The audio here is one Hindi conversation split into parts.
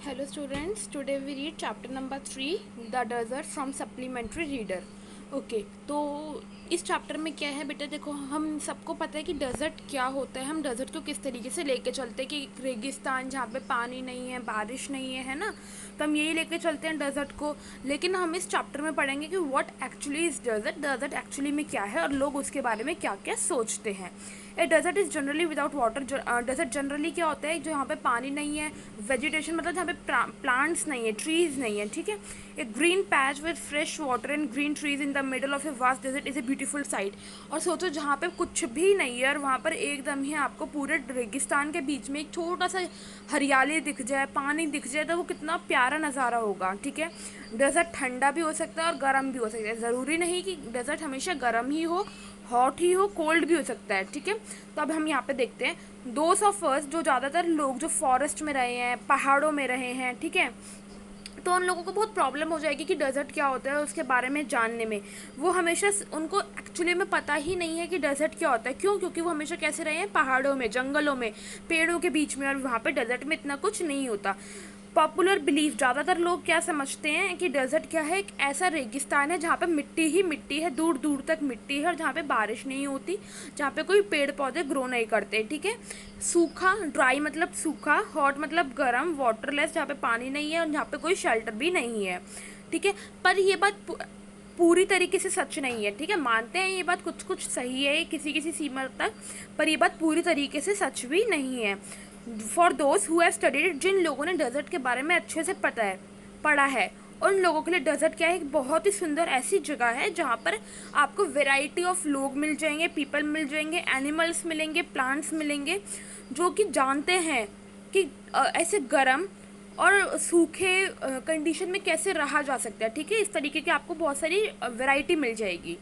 Hello students, today we read chapter number 3, The Desert from Supplementary Reader. Okay तो इस चैप्टर में क्या है बेटा, देखो हम सबको पता है कि डेजर्ट क्या होता है, हम डेजर्ट को किस तरीके से लेके चलते हैं कि एक रेगिस्तान जहाँ पे पानी नहीं है, बारिश नहीं है ना, तो हम यही लेके चलते हैं डेजर्ट को। लेकिन हम इस चैप्टर में पढ़ेंगे कि what actually is desert, desert actually में क्या है और लोग उसके बारे में क्या क्या सोचते हैं। A desert is generally without water. Desert generally क्या होता है, जहाँ पे पानी नहीं है, वेजिटेशन मतलब जहाँ पे प्लांट्स नहीं है, ट्रीज नहीं है, ठीक है। A green patch with fresh water and green trees in the middle of a vast desert is a beautiful sight. और सोचो जहाँ पे कुछ भी नहीं है और वहाँ पर एकदम ही आपको पूरे रेगिस्तान के बीच में एक छोटा सा हरियाली दिख जाए, पानी दिख जाए, तो वो कितना प्यारा नज़ारा होगा, ठीक है। डेजर्ट ठंडा भी हो सकता है और गर्म भी हो सकता है, ज़रूरी नहीं कि डेजर्ट हमेशा गर्म ही हो, हॉट ही हो, कोल्ड भी हो सकता है, ठीक है। तो अब हम यहाँ पे देखते हैं दोस ऑफ अस, जो ज़्यादातर लोग जो फॉरेस्ट में रहे हैं, पहाड़ों में रहे हैं, ठीक है, तो उन लोगों को बहुत प्रॉब्लम हो जाएगी कि डेजर्ट क्या होता है उसके बारे में जानने में। वो हमेशा उनको एक्चुअली में पता ही नहीं है कि डेजर्ट क्या होता है। क्यों? क्योंकि वो हमेशा कैसे रहे हैं, पहाड़ों में, जंगलों में, पेड़ों के बीच में, और वहाँ पे डेजर्ट में इतना कुछ नहीं होता। पॉपुलर बिलीफ, ज़्यादातर लोग क्या समझते हैं कि डेजर्ट क्या है, एक ऐसा रेगिस्तान है जहाँ पे मिट्टी ही मिट्टी है, दूर दूर तक मिट्टी है, और जहाँ पे बारिश नहीं होती, जहाँ पे कोई पेड़ पौधे ग्रो नहीं करते, ठीक है। सूखा, ड्राई मतलब सूखा, हॉट मतलब गर्म, वाटरलेस जहाँ पे पानी नहीं है और जहाँ पे कोई शेल्टर भी नहीं है, ठीक है। पर ये बात पूरी तरीके से सच नहीं है, ठीक है। मानते हैं ये बात कुछ कुछ सही है किसी किसी सीमा तक, पर ये बात पूरी तरीके से सच भी नहीं है। For those who have studied, जिन लोगों ने डेजर्ट के बारे में अच्छे से पढ़ा है, उन लोगों के लिए डेजर्ट क्या है, एक बहुत ही सुंदर ऐसी जगह है जहाँ पर आपको वेराइटी ऑफ लोग मिल जाएंगे, पीपल मिल जाएंगे, एनिमल्स मिलेंगे, प्लांट्स मिलेंगे, जो कि जानते हैं कि ऐसे गर्म और सूखे कंडीशन में कैसे रहा जा सकता है, ठीक है। इस तरीके की आपको बहुत सारी वैरायटी मिल जाएगी।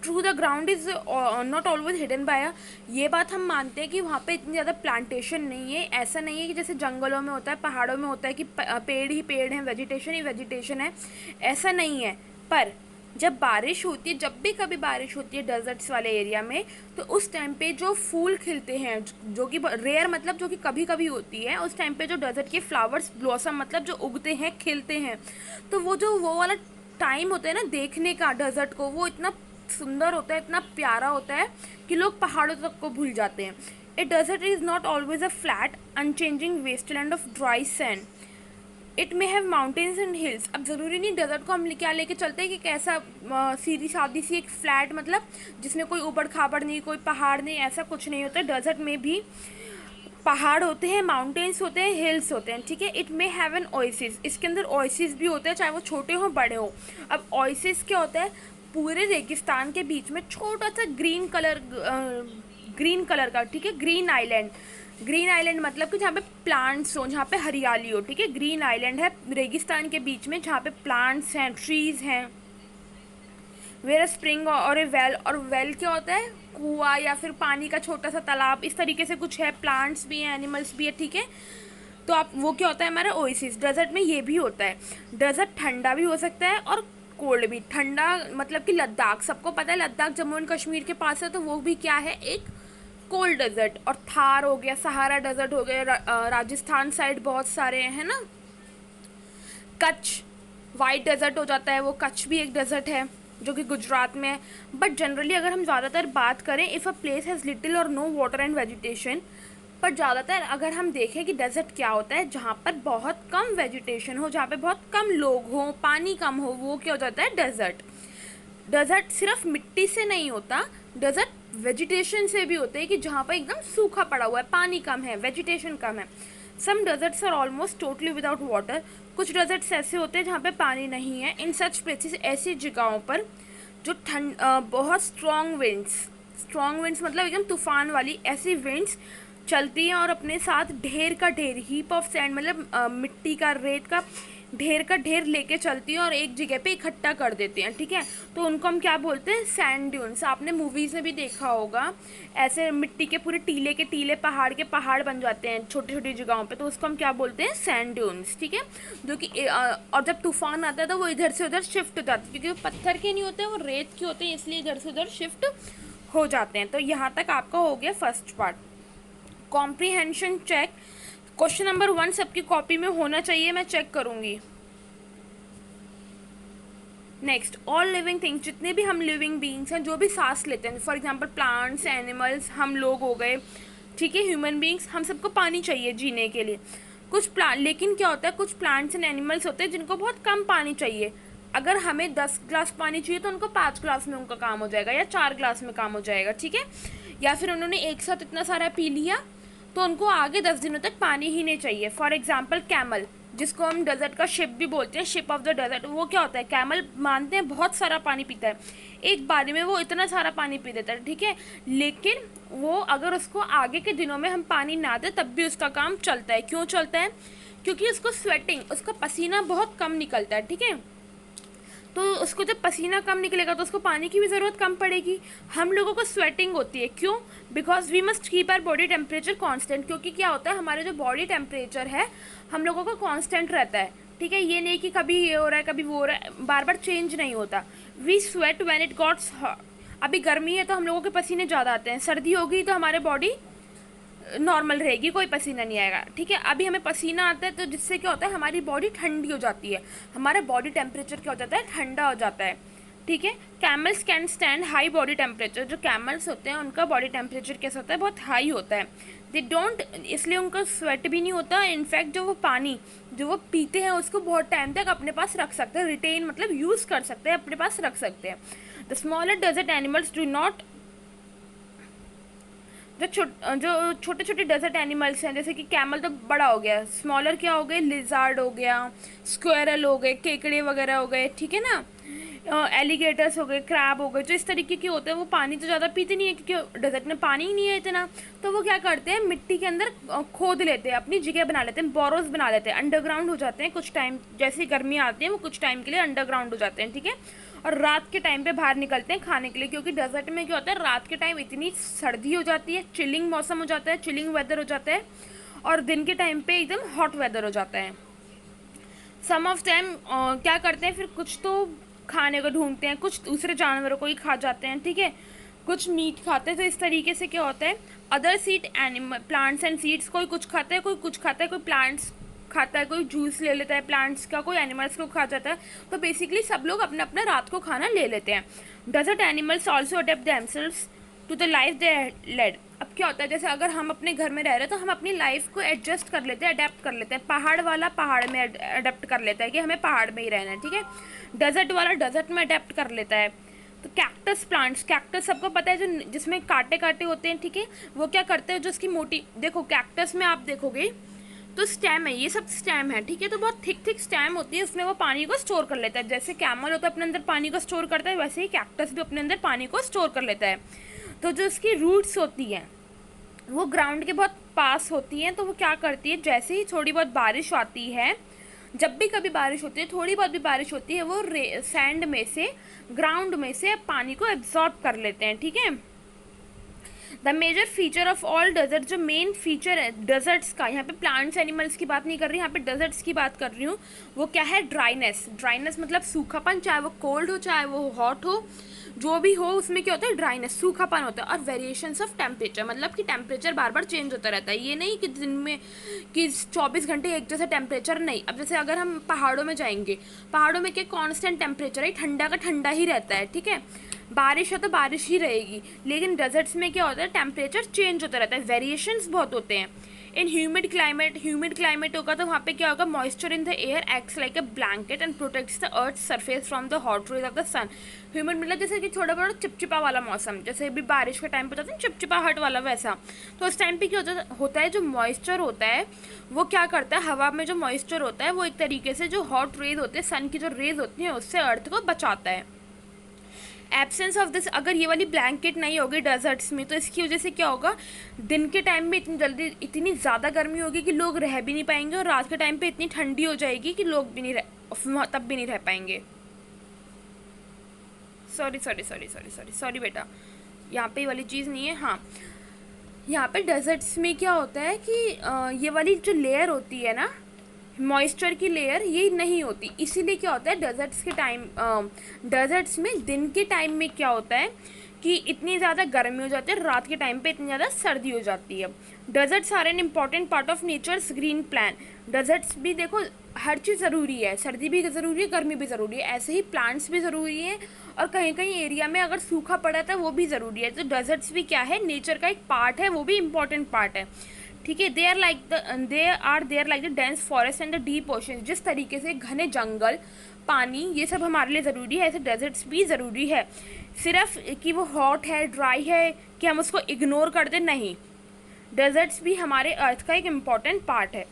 True, the ground is not always hidden bye. ये बात हम मानते हैं कि वहाँ पे इतनी ज़्यादा प्लांटेशन नहीं है। ऐसा नहीं है कि जैसे जंगलों में होता है, पहाड़ों में होता है कि पेड़ ही पेड़ हैं, वेजिटेशन ही वेजिटेशन है, ऐसा नहीं है। पर जब बारिश होती है, जब भी कभी बारिश होती है डेजर्ट्स वाले एरिया में, तो उस टाइम पे जो फूल खिलते हैं, जो कि रेयर मतलब जो कि कभी कभी होती है, उस टाइम पे जो डेजर्ट के फ्लावर्स ब्लॉसम मतलब जो उगते हैं, खिलते हैं, तो वो वाला टाइम होता है ना देखने का डेजर्ट को, वो इतना सुंदर होता है, इतना प्यारा होता है कि लोग पहाड़ों तक को भूल जाते हैं। A desert is not always a flat unchanging wasteland of dry sand. It may have mountains and hills. अब ज़रूरी नहीं डेजर्ट को हम क्या लेके चलते हैं कि कैसा सीधी सादी सी एक फ्लैट, मतलब जिसमें कोई ऊबड़ खाबड़ नहीं, कोई पहाड़ नहीं, ऐसा कुछ नहीं होता। डेजर्ट में भी पहाड़ होते हैं, माउंटेन्स होते हैं, हिल्स होते हैं, ठीक है। It may have an oasis, इसके अंदर ओएसिस भी होते हैं, चाहे वो छोटे हों बड़े हों। अब ओएसिस क्या होता है, पूरे रेगिस्तान के बीच में छोटा सा ग्रीन कलर का, ठीक है, ग्रीन आइलैंड। ग्रीन आइलैंड मतलब कि जहाँ पे प्लांट्स हो, जहाँ पे हरियाली हो, ठीक है। ग्रीन आइलैंड है रेगिस्तान के बीच में जहाँ पे प्लांट्स हैं, ट्रीज हैं। वेयर स्प्रिंग और ए वेल, और वेल क्या होता है, कुआं या फिर पानी का छोटा सा तालाब, इस तरीके से कुछ है। प्लांट्स भी हैं, एनिमल्स भी है, ठीक है। तो आप वो क्या होता है हमारा ओएसिस। डेजर्ट में ये भी होता है। डेजर्ट ठंडा भी हो सकता है और कोल्ड भी। ठंडा मतलब कि लद्दाख, सबको पता है लद्दाख जम्मू एंड कश्मीर के पास है, तो वो भी क्या है, एक कोल्ड डेजर्ट। और थार हो गया, सहारा डेजर्ट हो गया, राजस्थान साइड बहुत सारे हैं ना। कच्छ वाइट डेजर्ट हो जाता है, वो कच्छ भी एक डेजर्ट है जो कि गुजरात में है। बट जनरली अगर हम ज़्यादातर बात करें, if a place has little और नो वाटर एंड वेजिटेशन, पर ज़्यादातर अगर हम देखें कि डेजर्ट क्या होता है, जहाँ पर बहुत कम वेजिटेशन हो, जहाँ पे बहुत कम लोग हों, पानी कम हो, वो क्या हो जाता है डेजर्ट। डेजर्ट सिर्फ मिट्टी से नहीं होता, डेजर्ट वेजिटेशन से भी होते हैं कि जहाँ पर एकदम सूखा पड़ा हुआ है, पानी कम है, वेजिटेशन कम है। Some deserts are almost totally without water. कुछ डेजर्ट्स ऐसे होते हैं जहाँ पे पानी नहीं है। इन सच प्लेसेस, ऐसी जगहों पर जो बहुत स्ट्रॉन्ग विंड्स मतलब एकदम तूफान वाली ऐसी विंड्स चलती हैं और अपने साथ ढेर का ढेर, हीप ऑफ सैंड मतलब मिट्टी का, रेत का ढेर लेके चलती हैं और एक जगह पे इकट्ठा कर देते हैं, ठीक है। तो उनको हम क्या बोलते हैं, सैंड ड्यून्स। आपने मूवीज़ में भी देखा होगा, ऐसे मिट्टी के पूरे टीले के टीले, पहाड़ के पहाड़ बन जाते हैं छोटी छोटी जगहों पे, तो उसको हम क्या बोलते हैं, सैंड ड्यून्स, ठीक है। जो कि और जब तूफान आता है तो वो इधर से उधर शिफ्ट हो जाते हैं, क्योंकि वो पत्थर के नहीं होते, वो रेत के होते हैं, इसलिए इधर से उधर शिफ्ट हो जाते हैं। तो यहाँ तक आपका हो गया first part. Comprehension check. Question number 1 सबकी कॉपी में होना चाहिए, मैं चेक करूंगी। नेक्स्ट, ऑल लिविंग थिंग्स, जितने भी हम लिविंग बींग्स हैं, जो भी सांस लेते हैं, फॉर एग्जांपल प्लांट्स, एनिमल्स, हम लोग हो गए, ठीक है, ह्यूमन बींग्स, हम सबको पानी चाहिए जीने के लिए। कुछ प्लांट, लेकिन क्या होता है, कुछ प्लांट्स एंड एनिमल्स होते हैं जिनको बहुत कम पानी चाहिए। अगर हमें 10 ग्लास पानी चाहिए तो उनको 5 ग्लास में उनका काम हो जाएगा, या 4 ग्लास में काम हो जाएगा, ठीक है। या फिर उन्होंने एक साथ इतना सारा पी लिया तो उनको आगे 10 दिनों तक पानी ही नहीं चाहिए। फॉर एग्जाम्पल कैमल, जिसको हम डेजर्ट का शिप भी बोलते हैं, शिप ऑफ द डेजर्ट, वो क्या होता है, कैमल मानते हैं बहुत सारा पानी पीता है, एक बारी में वो इतना सारा पानी पी देता है, ठीक है। लेकिन वो अगर उसको आगे के दिनों में हम पानी ना दें तब भी उसका काम चलता है। क्यों चलता है? क्योंकि उसको स्वेटिंग, उसका पसीना बहुत कम निकलता है, ठीक है। तो उसको जब पसीना कम निकलेगा तो उसको पानी की भी ज़रूरत कम पड़ेगी। हम लोगों को स्वेटिंग होती है, क्यों? Because we must keep our body temperature constant, क्योंकि क्या होता है, हमारे जो बॉडी टेम्परेचर है हम लोगों का कांस्टेंट रहता है, ठीक है। ये नहीं कि कभी ये हो रहा है कभी वो हो रहा है, बार बार चेंज नहीं होता। We sweat when it gots hot. अभी गर्मी है तो हम लोगों के पसीने ज़्यादा आते हैं, सर्दी होगी तो हमारे बॉडी नॉर्मल रहेगी, कोई पसीना नहीं आएगा, ठीक है। अभी हमें पसीना आता है तो जिससे क्या होता है, हमारी बॉडी ठंडी हो जाती है, हमारा बॉडी टेम्परेचर क्या हो जाता है, ठंडा हो जाता है, ठीक है। Camels can stand high body temperature, जो कैमल्स होते हैं उनका बॉडी टेम्परेचर कैसा होता है, बहुत हाई होता है। दे डोंट, इसलिए उनका स्वेट भी नहीं होता। इनफैक्ट जो वो पानी जो वो पीते हैं उसको बहुत टाइम तक अपने पास रख सकते हैं, रिटेन मतलब यूज़ कर सकते हैं, अपने पास रख सकते हैं। The smaller desert animals do not, जो छोटे छोटे डेजर्ट एनिमल्स हैं, जैसे कि कैमल तो बड़ा हो गया, स्मॉलर क्या हो गए, लिजार्ड हो गया, स्क्वेरल हो गए, केकड़े वगैरह हो गए, ठीक है ना, एलिगेटर्स हो गए, क्रैब हो गए, जो इस तरीके के होते हैं वो पानी तो ज़्यादा पीते नहीं है क्योंकि डेजर्ट में पानी ही नहीं है इतना। तो वो क्या करते हैं, मिट्टी के अंदर खोद लेते हैं, अपनी जगह बना लेते हैं, बोरोस बना लेते हैं, अंडरग्राउंड हो जाते हैं कुछ टाइम, जैसे गर्मी आती है वो कुछ टाइम के लिए अंडरग्राउंड हो जाते हैं, ठीक है। और रात के टाइम पे बाहर निकलते हैं खाने के लिए, क्योंकि डेजर्ट में क्या होता है, रात के टाइम इतनी सर्दी हो जाती है, चिलिंग मौसम हो जाता है, चिलिंग वेदर हो जाता है, और दिन के टाइम पे एकदम हॉट वेदर हो जाता है। सम ऑफ देम क्या करते हैं, फिर कुछ तो खाने को ढूंढते हैं, कुछ दूसरे जानवरों को ही खा जाते हैं, ठीक है, कुछ मीट खाते हैं। तो इस तरीके से क्या होता है, other seed animal plants and seeds, कोई कुछ खाता है, कोई कुछ खाता है, कोई प्लांट्स खाता है, कोई जूस ले लेता है प्लांट्स का, कोई एनिमल्स को खा जाता है। तो बेसिकली सब लोग अपना अपना रात को खाना ले लेते हैं। Desert animals also adapt themselves to the life they led. अब क्या होता है, जैसे अगर हम अपने घर में रह रहे हैं तो हम अपनी लाइफ को एडजस्ट कर लेते हैं, अडेप्ट कर लेते हैं। पहाड़ वाला पहाड़ में अडेप्ट कर लेता है कि हमें पहाड़ में ही रहना है, ठीक है। डेजर्ट वाला डेजर्ट में अडेप्ट कर लेता है। तो कैक्टस प्लांट्स, कैक्टस सबको पता है, जो जिसमें कांटे कांटे होते हैं, ठीक है, वो क्या करते हैं, जो उसकी मोटी, देखो कैक्टस में आप देखोगे तो स्टेम है, ये सब स्टेम है, ठीक है। तो बहुत थिक थिक स्टेम होती है, उसमें वो पानी को स्टोर कर लेता है। जैसे कैमल होता है अपने अंदर पानी को स्टोर करता है, वैसे ही कैक्टस भी अपने अंदर पानी को स्टोर कर लेता है। तो जो उसकी रूट्स होती हैं वो ग्राउंड के बहुत पास होती हैं, तो वो क्या करती है, जैसे ही थोड़ी बहुत बारिश आती है, जब भी कभी बारिश होती है, थोड़ी बहुत भी बारिश होती है, वो सैंड में से, ग्राउंड में से पानी को एब्जॉर्ब कर लेते हैं, ठीक है। The major feature of all desert, जो मेन फीचर है डेजर्ट्स का, यहाँ पे प्लांट्स एनिमल्स की बात नहीं कर रही, यहाँ पे डेजर्ट्स की बात कर रही हूँ, वो क्या है, ड्राइनेस। ड्राइनेस मतलब सूखापन, चाहे वो कोल्ड हो चाहे वो हॉट हो, जो भी हो उसमें क्या होता है, ड्राइनेस, सूखापन होता है। और वेरिएशंस ऑफ टेम्परेचर, मतलब कि टेम्परेचर बार बार चेंज होता रहता है, ये नहीं कि दिन में कि 24 घंटे एक जैसा टेम्परेचर, नहीं। अब जैसे अगर हम पहाड़ों में जाएंगे, पहाड़ों में क्या कांस्टेंट टेम्परेचर है, ठंडा का ठंडा ही रहता है, ठीक है। बारिश है तो बारिश ही रहेगी। लेकिन डेजर्ट्स में क्या होता है, टेम्परेचर चेंज होता रहता है, वेरिएशंस बहुत होते हैं। इन ह्यूमिड क्लाइमेट होगा तो वहाँ पे क्या होगा, moisture in the air acts like a blanket and protects the earth surface from the hot rays of the sun. Humid मतलब जैसे कि थोड़ा बड़ा चिपचिपा वाला मौसम, जैसे अभी बारिश के टाइम पे होता है चिपचिपाहट वाला, वैसा। तो उस टाइम पे क्या होता है, जो मॉइस्चर होता है वो क्या करता है, हवा में जो मॉइस्चर होता है वो एक तरीके से जो हॉट रेज होते हैं, सन की जो रेज होती हैं, उससे अर्थ को बचाता है। एब्सेंस ऑफ दिस, अगर ये वाली ब्लैंकेट नहीं होगी डेजर्ट्स में, तो इसकी वजह से क्या होगा, दिन के टाइम में इतनी जल्दी इतनी ज़्यादा गर्मी होगी कि लोग रह भी नहीं पाएंगे, और रात के टाइम पे इतनी ठंडी हो जाएगी कि लोग भी नहीं तब भी नहीं रह पाएंगे। सॉरी बेटा, यहाँ पे ये वाली चीज़ नहीं है। हाँ, यहाँ पे डेजर्ट्स में क्या होता है कि ये वाली जो लेयर होती है ना, मॉइस्चर की लेयर, ये नहीं होती। इसीलिए क्या होता है, डेजर्ट्स में दिन के टाइम में क्या होता है कि इतनी ज़्यादा गर्मी हो जाती है, रात के टाइम पे इतनी ज़्यादा सर्दी हो जाती है। Deserts are an important part of nature's green plan. Deserts भी देखो हर चीज़ ज़रूरी है, सर्दी भी ज़रूरी है, गर्मी भी ज़रूरी है, ऐसे ही प्लांट्स भी ज़रूरी है, और कहीं कहीं एरिया में अगर सूखा पड़ा था वो भी ज़रूरी है। तो डेजर्ट्स भी क्या है, नेचर का एक पार्ट है, वो भी इम्पॉर्टेंट पार्ट है। ठीक है, they are like the dense forest and the deep ocean. जिस तरीके से घने जंगल, पानी, ये सब हमारे लिए ज़रूरी है, ऐसे डेजर्ट्स भी ज़रूरी है। सिर्फ कि वो हॉट है, ड्राई है, कि हम उसको इग्नोर कर दें, नहीं। डेजर्ट्स भी हमारे अर्थ का एक इम्पॉर्टेंट पार्ट है।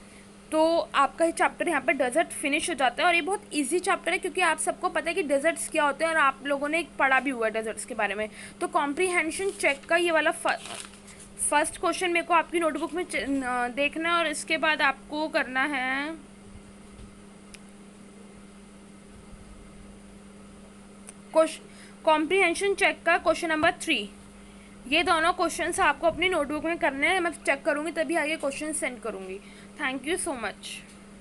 तो आपका ये चैप्टर यहाँ पर डेजर्ट फिनिश हो जाता है, और ये बहुत इजी चैप्टर है क्योंकि आप सबको पता है कि डेजर्ट्स क्या होते हैं, और आप लोगों ने पढ़ा भी हुआ है डेजर्ट्स के बारे में। तो कॉम्प्रीहेंशन चेक का ये वाला फर्स्ट क्वेश्चन मेरे को आपकी नोटबुक में देखना है, और इसके बाद आपको करना है कॉम्प्रीहेंशन चेक का क्वेश्चन नंबर 3। ये दोनों क्वेश्चंस आपको अपनी नोटबुक में करने हैं, मैं चेक करूँगी तभी आगे क्वेश्चन सेंड करूँगी। Thank you so much.